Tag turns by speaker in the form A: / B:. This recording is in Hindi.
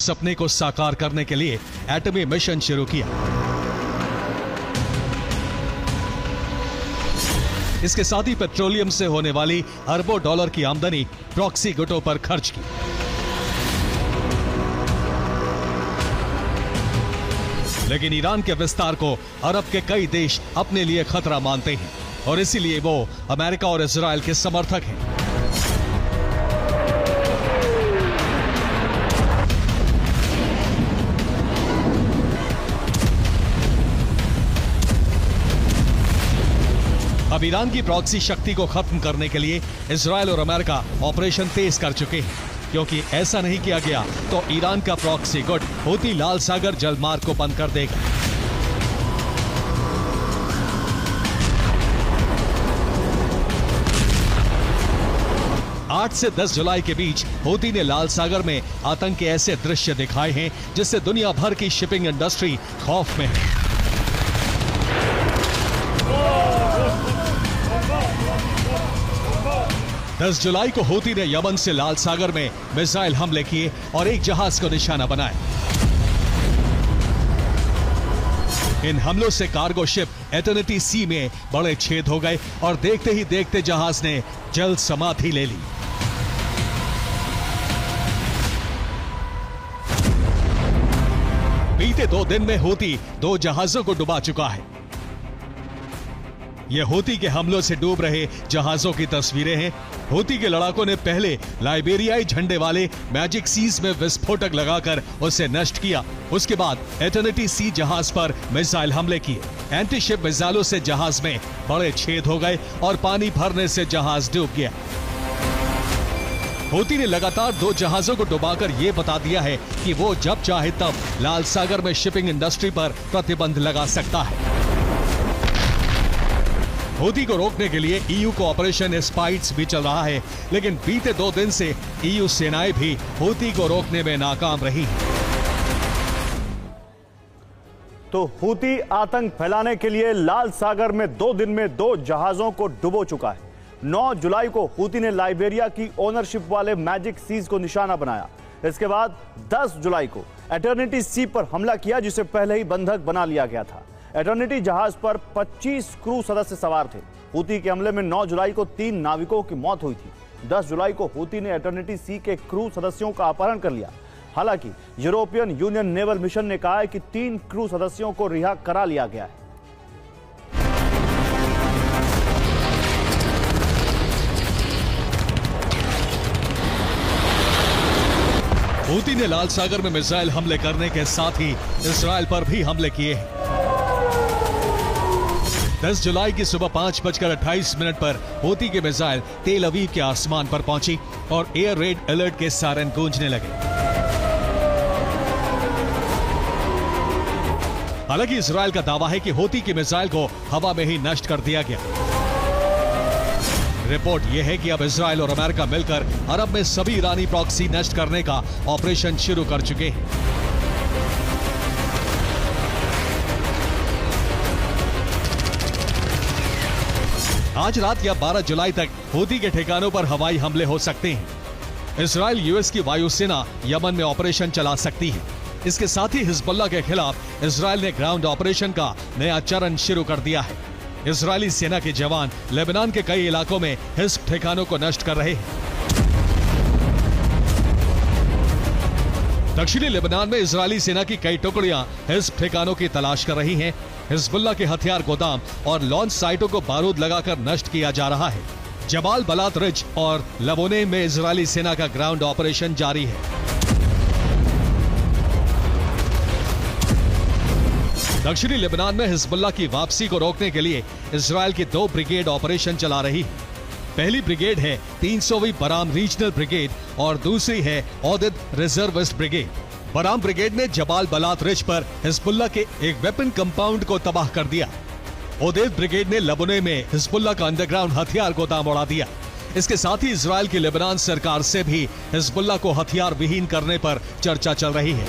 A: सपने को साकार करने के लिए एटमी मिशन शुरू किया। इसके साथ ही पेट्रोलियम से होने वाली अरबों डॉलर की आमदनी प्रॉक्सी गुटों पर खर्च की। लेकिन ईरान के विस्तार को अरब के कई देश अपने लिए खतरा मानते हैं और इसीलिए वो अमेरिका और इजराइल के समर्थक हैं। अब ईरान की प्रॉक्सी शक्ति को खत्म करने के लिए इजराइल और अमेरिका ऑपरेशन तेज कर चुके हैं, क्योंकि ऐसा नहीं किया गया तो ईरान का प्रॉक्सी गुट हूती लाल सागर जलमार्ग को बंद कर देगा। आठ से 10 जुलाई के बीच हूती ने लाल सागर में आतंक के ऐसे दृश्य दिखाए हैं जिससे दुनिया भर की शिपिंग इंडस्ट्री खौफ में है। 10 जुलाई को हूती ने यमन से लाल सागर में मिसाइल हमले किए और एक जहाज को निशाना बनाया। इन हमलों से कार्गो शिप एटर्निटी सी में बड़े छेद हो गए और देखते ही देखते जहाज ने जल समाधि ले ली। बीते 2 दिन में हूती 2 जहाजों को डुबा चुका है। यह हूती के हमलों से डूब रहे जहाजों की तस्वीरें हैं। हूती के लड़ाकों ने पहले लाइबेरियाई झंडे वाले मैजिक सीज में विस्फोटक लगाकर उसे नष्ट किया। उसके बाद एटर्निटी सी जहाज पर मिसाइल हमले किए। एंटी शिप मिसाइलों से जहाज में बड़े छेद हो गए और पानी भरने से जहाज डूब गया। हूती ने लगातार 2 जहाजों को डुबाकर यह बता दिया है कि वो जब चाहे तब लाल सागर में शिपिंग इंडस्ट्री पर प्रतिबंध लगा सकता है। हूती को रोकने के लिए ईयू को ऑपरेशन स्पाइट्स भी चल रहा है, लेकिन बीते 2 दिन से ईयू सेनाएं भी हूती को रोकने में नाकाम रही।
B: तो हूती आतंक फैलाने के लिए लाल सागर में 2 दिन में 2 जहाजों को डुबो चुका है। 9 जुलाई को हूती ने लाइबेरिया की ओनरशिप वाले मैजिक सीज को निशाना बनाया। इसके बाद 10 जुलाई को एटर्निटी सी पर हमला किया, जिसे पहले ही बंधक बना लिया गया था। एटर्निटी जहाज पर 25 क्रू सदस्य सवार थे। हूती के हमले में 9 जुलाई को 3 नाविकों की मौत हुई थी। 10 जुलाई को हूती ने एटर्निटी सी के क्रू सदस्यों का अपहरण कर लिया। हालांकि यूरोपियन यूनियन नेवल मिशन ने कहा है कि 3 क्रू सदस्यों को रिहा करा लिया गया है।
A: हूती ने लाल सागर में मिसाइल हमले करने के साथ ही इजराइल पर भी हमले किए हैं। 10 जुलाई की सुबह 5:28 पर हूती के मिसाइल तेल अवीव के आसमान पर पहुंची और एयर रेड अलर्ट के सायरन गूंजने लगे। हालांकि इजराइल का दावा है कि हूती के मिसाइल को हवा में ही नष्ट कर दिया गया। रिपोर्ट यह है कि अब इजराइल और अमेरिका मिलकर अरब में सभी ईरानी प्रॉक्सी नष्ट करने का ऑपरेशन शुरू कर चुके हैं। आज रात या 12 जुलाई तक हूती के ठिकानों पर हवाई हमले हो सकते हैं। इजराइल यूएस की वायुसेना यमन में ऑपरेशन चला सकती है। इसके साथ ही हिजबुल्लाह के खिलाफ इजराइल ने ग्राउंड ऑपरेशन का नया चरण शुरू कर दिया है। इजरायली सेना के जवान लेबनान के कई इलाकों में हिज्ब ठिकानों को नष्ट कर रहे हैं। दक्षिणी लेबनान में इजरायली सेना की कई टुकड़ियां हिज्ब ठिकानों की तलाश कर रही हैं। हिजबुल्लाह के हथियार गोदाम और लॉन्च साइटों को बारूद लगाकर नष्ट किया जा रहा है। जबाल बलात रिज और लबोने में इजरायली सेना का ग्राउंड ऑपरेशन जारी है। दक्षिणी लेबनान में हिजबुल्लाह की वापसी को रोकने के लिए इजराइल की 2 ब्रिगेड ऑपरेशन चला रही है। पहली ब्रिगेड है 300वीं बराम रीजनल ब्रिगेड और दूसरी है औदिद रिजर्विस्ट ब्रिगेड। बराम ब्रिगेड ने जबाल बलात रिज पर हिजबुल्लाह के एक वेपन कंपाउंड को तबाह कर दिया। औदिद ब्रिगेड ने लबोने में हिजबुल्लाह का अंडरग्राउंड हथियार गोदाम उड़ा दिया। इसके साथ ही इजराइल की लेबनान सरकार से भी हिजबुल्लाह को हथियार विहीन करने पर चर्चा चल रही है।